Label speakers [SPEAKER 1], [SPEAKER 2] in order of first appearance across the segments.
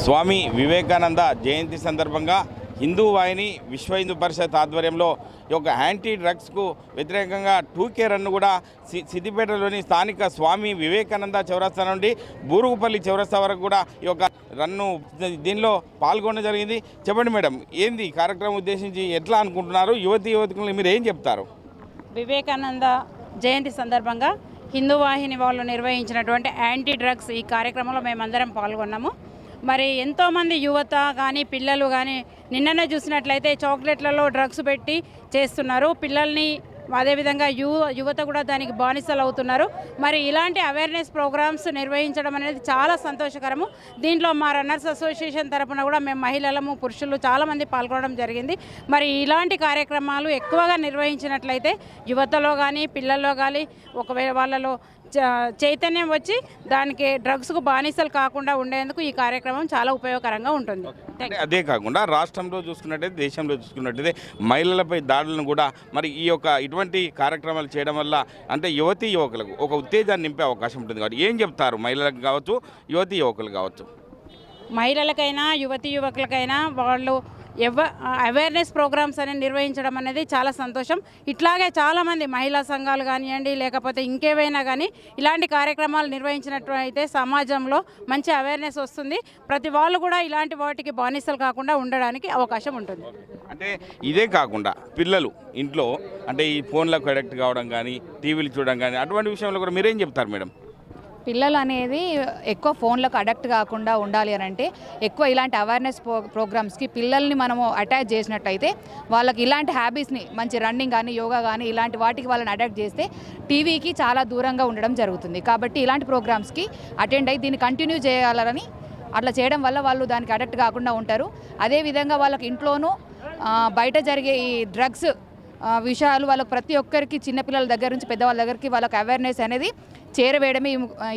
[SPEAKER 1] స్వామి వివేకానంద జయంతి సందర్భంగా హిందూ వాహిని విశ్వ హిందూ పరిషత్ ఆధ్వర్యంలో ఈ యొక్క యాంటీ డ్రగ్స్కు వ్యతిరేకంగా 2K రన్ను కూడా సిద్దిపేటలోని స్థానిక స్వామి వివేకానంద చౌరస్తా నుండి బూరుగుపల్లి చౌరస్తా వరకు కూడా ఈ యొక్క రన్ను దీనిలో పాల్గొనడం జరిగింది. చెప్పండి మేడం, ఏంది కార్యక్రమం ఉద్దేశించి ఎట్లా అనుకుంటున్నారు? యువకులు మీరు ఏం చెప్తారు?
[SPEAKER 2] వివేకానంద జయంతి సందర్భంగా హిందూ వాహిని వాళ్ళు నిర్వహించినటువంటి యాంటీ డ్రగ్స్ ఈ కార్యక్రమంలో మేమందరం పాల్గొన్నాము. మరి ఎంతోమంది యువత కానీ పిల్లలు కానీ నిన్ననే చూసినట్లయితే చాక్లెట్లలో డ్రగ్స్ పెట్టి చేస్తున్నారు. పిల్లల్ని అదేవిధంగా యువత కూడా దానికి బానిసలు అవుతున్నారు. మరి ఇలాంటి అవేర్నెస్ ప్రోగ్రామ్స్ నిర్వహించడం అనేది చాలా సంతోషకరము. దీంట్లో మా రన్నర్స్ అసోసియేషన్ తరఫున కూడా మేము మహిళలము పురుషులు చాలామంది పాల్గొనడం జరిగింది. మరి ఇలాంటి కార్యక్రమాలు ఎక్కువగా నిర్వహించినట్లయితే యువతలో కానీ పిల్లల్లో కానీ ఒకవేళ వాళ్ళలో చైతన్యం వచ్చి దానికి డ్రగ్స్కు బానిసలు కాకుండా ఉండేందుకు ఈ కార్యక్రమం చాలా ఉపయోగకరంగా ఉంటుంది.
[SPEAKER 1] అదే కాకుండా రాష్ట్రంలో చూసుకున్నట్టయితే దేశంలో చూసుకున్నట్టయితే మహిళలపై దాడులను కూడా మరి ఈ యొక్క ఇటువంటి కార్యక్రమాలు చేయడం వల్ల అంటే యువకులకు ఒక ఉత్తేజాన్ని నింపే అవకాశం ఉంటుంది. కాబట్టి ఏం చెప్తారు మహిళలకు కావచ్చు యువకులు కావచ్చు?
[SPEAKER 2] మహిళలకైనా యువకులకైనా వాళ్ళు అవేర్నెస్ ప్రోగ్రామ్స్ అనేది నిర్వహించడం అనేది చాలా సంతోషం. ఇట్లాగే చాలామంది మహిళా సంఘాలు కానివ్వండి లేకపోతే ఇంకేవైనా కానీ ఇలాంటి కార్యక్రమాలు నిర్వహించినట్లయితే సమాజంలో మంచి అవేర్నెస్ వస్తుంది. ప్రతి వాళ్ళు కూడా ఇలాంటి వాటికి బానిసలు కాకుండా ఉండడానికి అవకాశం ఉంటుంది.
[SPEAKER 1] అంటే ఇదే కాకుండా పిల్లలు ఇంట్లో అంటే ఈ ఫోన్లకు అడిక్ట్ కావడం కానీ టీవీలు చూడడం కానీ అటువంటి విషయంలో కూడా మీరేం చెప్తారు మేడం?
[SPEAKER 3] పిల్లలు అనేది ఎక్కువ ఫోన్లకు అడక్ట్ కాకుండా ఉండాలి అని అంటే ఎక్కువ ఇలాంటి అవేర్నెస్ ప్రోగ్రామ్స్కి పిల్లల్ని మనము అటాచ్ చేసినట్టయితే వాళ్ళకి ఇలాంటి హ్యాబిట్స్ని మంచి రన్నింగ్ కానీ యోగా కానీ ఇలాంటి వాటికి వాళ్ళని అడాప్ట్ చేస్తే టీవీకి చాలా దూరంగా ఉండడం జరుగుతుంది. కాబట్టి ఇలాంటి ప్రోగ్రామ్స్కి అటెండ్ అయ్యి దీన్ని కంటిన్యూ చేయాలని అట్లా చేయడం వల్ల వాళ్ళు దానికి అడక్ట్ కాకుండా ఉంటారు. అదేవిధంగా వాళ్ళకి ఇంట్లోనూ బయట జరిగే ఈ డ్రగ్స్ విషయాలు వాళ్ళకి ప్రతి ఒక్కరికి చిన్నపిల్లల దగ్గర నుంచి పెద్దవాళ్ళ దగ్గరికి వాళ్ళకి అవేర్నెస్ అనేది చేరవేయడమే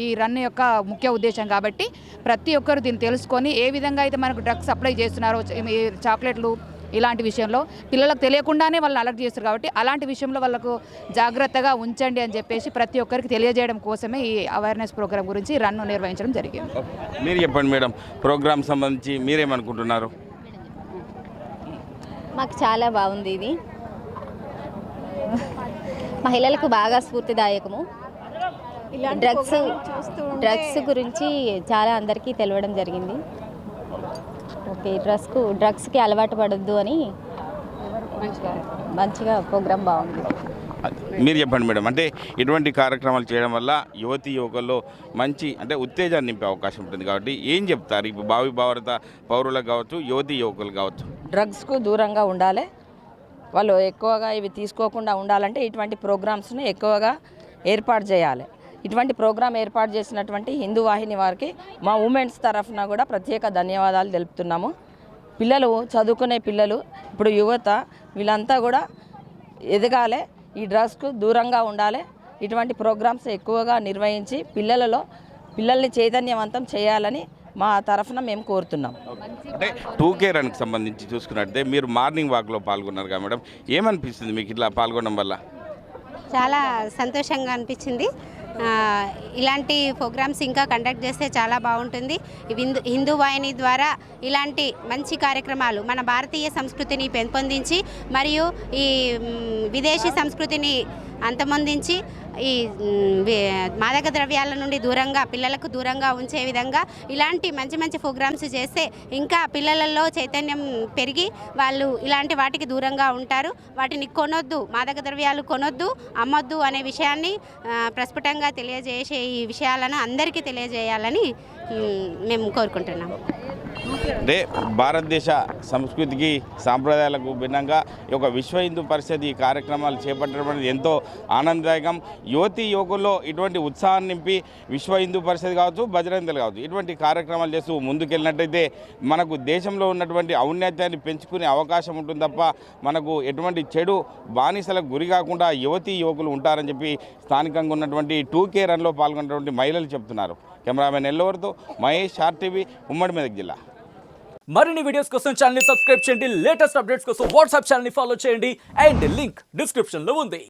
[SPEAKER 3] ఈ రన్ యొక్క ముఖ్య ఉద్దేశం. కాబట్టి ప్రతి ఒక్కరు దీన్ని తెలుసుకొని ఏ విధంగా అయితే మనకు డ్రగ్స్ సప్లై చేస్తున్నారో ఈ చాక్లెట్లు ఇలాంటి విషయంలో పిల్లలకు తెలియకుండానే వాళ్ళని అలర్ట్ చేస్తారు. కాబట్టి అలాంటి విషయంలో వాళ్ళకు జాగ్రత్తగా ఉంచండి అని చెప్పేసి ప్రతి ఒక్కరికి తెలియజేయడం కోసమే ఈ అవేర్నెస్ ప్రోగ్రామ్ గురించి రన్ను నిర్వహించడం జరిగింది.
[SPEAKER 1] మీరు చెప్పండి మేడం, ప్రోగ్రామ్ సంబంధించి మీరేమనుకుంటున్నారు?
[SPEAKER 4] మాకు చాలా బాగుంది. ఇది మహిళలకు బాగా స్ఫూర్తిదాయకము. డ్రగ్స్ గురించి చాలా అందరికీ తెలియడం జరిగింది. ఓకే, డ్రగ్స్కి అలవాటు పడద్దు అని మంచిగా ప్రోగ్రాం బాగుంది.
[SPEAKER 1] మీరు చెప్పండి మేడం, అంటే ఇటువంటి కార్యక్రమాలు చేయడం వల్ల యువకుల్లో మంచి అంటే ఉత్తేజాన్ని నింపే అవకాశం ఉంటుంది. కాబట్టి ఏం చెప్తారు ఇప్పుడు భారత పౌరులకు కావచ్చు యువకులు కావచ్చు?
[SPEAKER 5] డ్రగ్స్కు దూరంగా ఉండాలి. వాళ్ళు ఎక్కువగా ఇవి తీసుకోకుండా ఉండాలంటే ఇటువంటి ప్రోగ్రామ్స్ని ఎక్కువగా ఏర్పాటు చేయాలి. ఇటువంటి ప్రోగ్రాం ఏర్పాటు చేసినటువంటి హిందూ వాహిని వారికి మా ఉమెన్స్ తరఫున కూడా ప్రత్యేక ధన్యవాదాలు తెలుపుతున్నాము. పిల్లలు చదువుకునే పిల్లలు ఇప్పుడు యువత వీళ్ళంతా కూడా ఎదగాలి, ఈ డ్రగ్స్కు దూరంగా ఉండాలి. ఇటువంటి ప్రోగ్రామ్స్ ఎక్కువగా నిర్వహించి పిల్లల్ని చైతన్యవంతం చేయాలని మా తరఫున మేము కోరుతున్నాం.
[SPEAKER 1] అంటే 2K రన్కి సంబంధించి చూసుకున్నట్టే మీరు మార్నింగ్ వాక్లో పాల్గొన్నారు కదా మేడం, ఏమనిపిస్తుంది మీకు ఇట్లా పాల్గొనడం వల్ల?
[SPEAKER 6] చాలా సంతోషంగా అనిపించింది. ఇలాంటి ప్రోగ్రామ్స్ ఇంకా కండక్ట్ చేస్తే చాలా బాగుంటుంది. హిందూ వాహిని ద్వారా ఇలాంటి మంచి కార్యక్రమాలు మన భారతీయ సంస్కృతిని పెంపొందించి మరియు ఈ విదేశీ సంస్కృతిని అంతమొందించి ఈ మాదక ద్రవ్యాల నుండి దూరంగా పిల్లలకు దూరంగా ఉంచే విధంగా ఇలాంటి మంచి మంచి ప్రోగ్రామ్స్ చేస్తే ఇంకా పిల్లలలో చైతన్యం పెరిగి వాళ్ళు ఇలాంటి వాటికి దూరంగా ఉంటారు. వాటిని కొనొద్దు, మాదక ద్రవ్యాలు కొనొద్దు, అమ్మొద్దు అనే విషయాన్ని ప్రస్ఫుటంగా తెలియజేసే ఈ విషయాలను అందరికీ తెలియజేయాలని మేము కోరుకుంటున్నాము.
[SPEAKER 1] అంటే భారతదేశ సంస్కృతికి సాంప్రదాయాలకు భిన్నంగా ఈ యొక్క విశ్వ హిందూ పరిషత్ ఈ కార్యక్రమాలు చేపట్టడం అనేది ఎంతో ఆనందదాయకం. యువకుల్లో ఇటువంటి ఉత్సాహాన్ని నింపి విశ్వ హిందూ పరిషత్ కావచ్చు, బజరంగ్ దళ్ కావచ్చు ఇటువంటి కార్యక్రమాలు చేస్తూ ముందుకెళ్ళినట్టయితే మనకు దేశంలో ఉన్నటువంటి ఔన్నత్యాన్ని పెంచుకునే అవకాశం ఉంటుంది తప్ప మనకు ఎటువంటి చెడు బానిసలకు గురి కాకుండా యువకులు ఉంటారని చెప్పి స్థానికంగా ఉన్నటువంటి 2K రన్లో పాల్గొన్నటువంటి మహిళలు చెప్తున్నారు. కెమెరామెన్ ఎల్లవరితో మహేష్, RTV, ఉమ్మడి మెదక్ జిల్లా.
[SPEAKER 7] మరిన్ని వీడియోస్ కోసం ఛానల్ ని సబ్స్క్రైబ్ చేయండి. లేటెస్ట్ అప్డేట్స్ కోసం వాట్సాప్ ఛానల్ ని ఫాలో చేయండి. అండ్ లింక్ డిస్క్రిప్షన్ లో ఉంది.